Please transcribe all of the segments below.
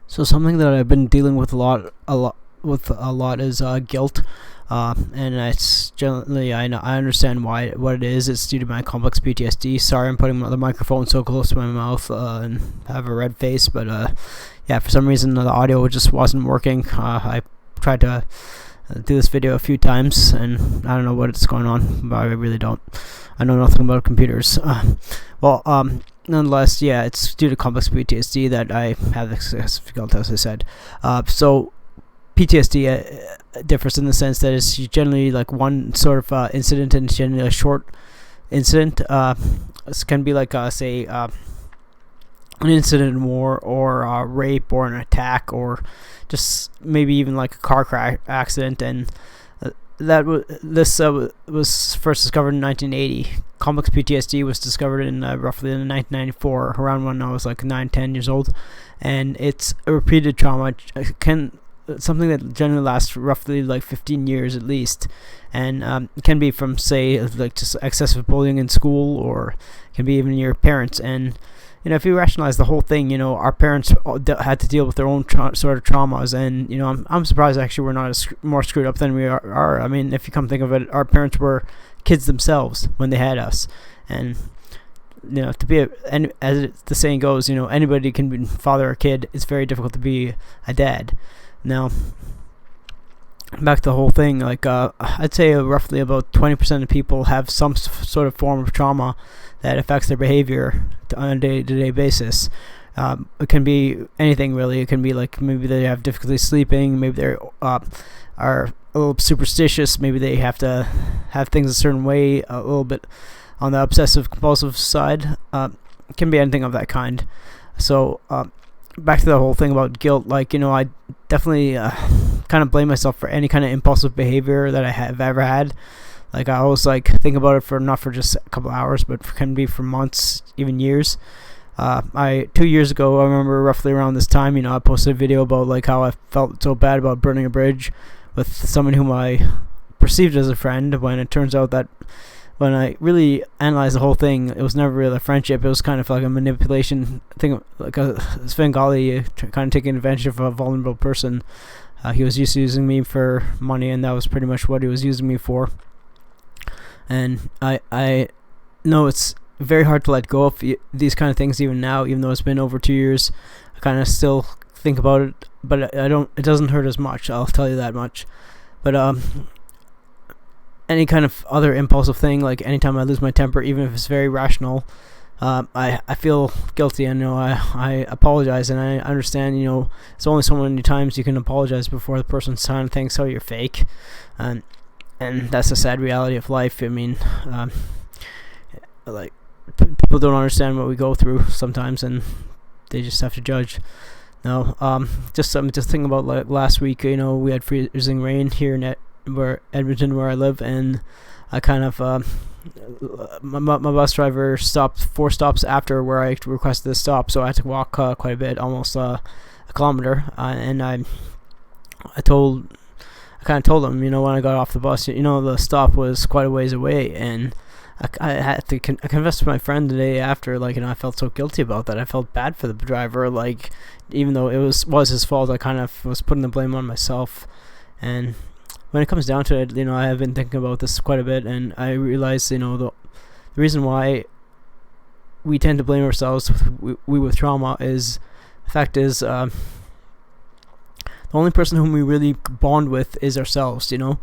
So something that I've been dealing with a lot is guilt, and it's generally I understand what it is. It's due to my complex PTSD. Sorry, I'm putting the microphone so close to my mouth and have a red face, but yeah, for some reason the audio just wasn't working. I tried to do this video a few times, and I don't know what's going on, but I really don't. I know nothing about computers. Nonetheless, yeah, it's due to complex PTSD that I have excessive guilt, as I said. So PTSD differs in the sense that it's generally like one sort of incident, and generally a short incident. This can be like, say, an incident in war, or rape, or an attack, or just maybe even like a car crash accident. And this was first discovered in 1980. Complex PTSD was discovered in roughly in 1994, around when I was like 9-10 years old, and it's a repeated trauma. Something that generally lasts roughly like 15 years at least, and it can be from, say, like just excessive bullying in school, or it can be even your parents. And if you rationalize the whole thing, our parents had to deal with their own sort of traumas, and I'm surprised actually we're not more screwed up than we are. I mean, if you come think of it, our parents were kids themselves when they had us, and to be as the saying goes, anybody can be father or kid. It's very difficult to be a dad. Now, back to the whole thing, like I'd say roughly about 20% of people have some sort of form of trauma that affects their behavior on a day-to-day basis. It can be anything really. It can be like maybe they have difficulty sleeping, maybe they are a little superstitious, maybe they have to have things a certain way, a little bit on the obsessive compulsive side. It can be anything of that kind. So back to the whole thing about guilt, like I definitely kind of blame myself for any kind of impulsive behavior that I have ever had. Like I always think about it for not for just a couple hours, but can be for months, even years. 2 years ago, I remember roughly around this time, I posted a video about like how I felt so bad about burning a bridge with someone whom I perceived as a friend, when it turns out that when I really analyzed the whole thing, it was never really a friendship. It was kind of like a manipulation thing, like a Svengali kind of taking advantage of a vulnerable person. He was used to using me for money, and that was pretty much what he was using me for. And I know it's very hard to let go of these kind of things even now, even though it's been over 2 years. I kind of still think about it, but it doesn't hurt as much, I'll tell you that much. But any kind of other impulsive thing, like anytime I lose my temper, even if it's very rational, I feel guilty. And I apologize, and I understand. It's only so many times you can apologize before the person's trying to think, so you're fake, and that's the sad reality of life. I mean, people don't understand what we go through sometimes, and they just have to judge. No, just thinking about like last week. We had freezing rain here in Edmonton, where I live, and I kind of my bus driver stopped 4 stops after where I requested this stop, so I had to walk quite a bit, almost a kilometer, and I kind of told him, when I got off the bus, the stop was quite a ways away, and I had to I confessed to my friend the day after, I felt so guilty about that. I felt bad for the driver, even though it was his fault, I kind of was putting the blame on myself. And when it comes down to it, I have been thinking about this quite a bit, and I realized, the reason why we tend to blame ourselves with trauma is, the fact is, the only person whom we really bond with is ourselves. The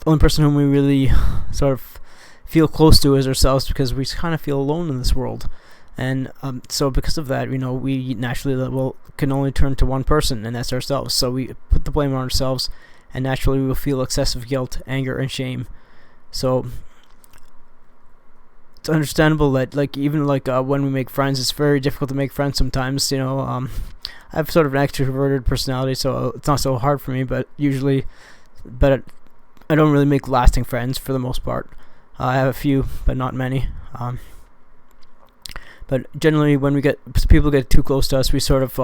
only person whom we really sort of feel close to is ourselves, because we kind of feel alone in this world. And so because of that, we naturally can only turn to one person, and that's ourselves. So we put the blame on ourselves, and naturally we will feel excessive guilt, anger, and shame. So it's understandable that even when we make friends, it's very difficult to make friends sometimes. I have sort of an extroverted personality, so it's not so hard for me. But I don't really make lasting friends for the most part. I have a few, but not many. But generally, when people get too close to us, we sort of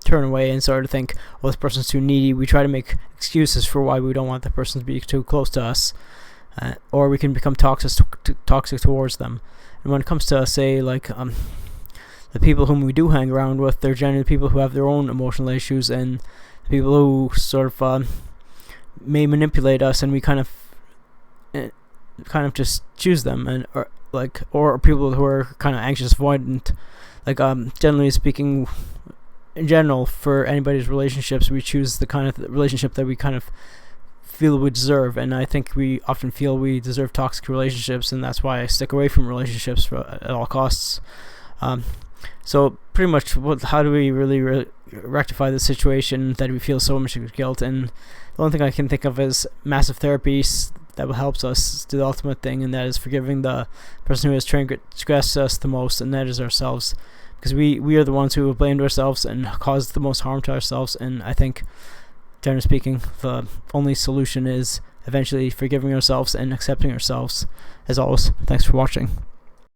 turn away and sort of think, this person's too needy. We try to make excuses for why we don't want the person to be too close to us, or we can become toxic towards them. And when it comes to, say, the people whom we do hang around with, they're generally people who have their own emotional issues, and people who sort of may manipulate us, and we kind of just choose them, and or people who are kind of anxious avoidant. Generally speaking, in general, for anybody's relationships, we choose the kind of relationship that we kind of feel we deserve, and I think we often feel we deserve toxic relationships, and that's why I stick away from relationships at all costs. So pretty much, how do we really rectify the situation that we feel so much guilt? And the only thing I can think of is massive therapy that will help us do the ultimate thing, and that is forgiving the person who has transgressed us the most, and that is ourselves, because we are the ones who have blamed ourselves and caused the most harm to ourselves. And I think, generally speaking, the only solution is eventually forgiving ourselves and accepting ourselves. As always, thanks for watching.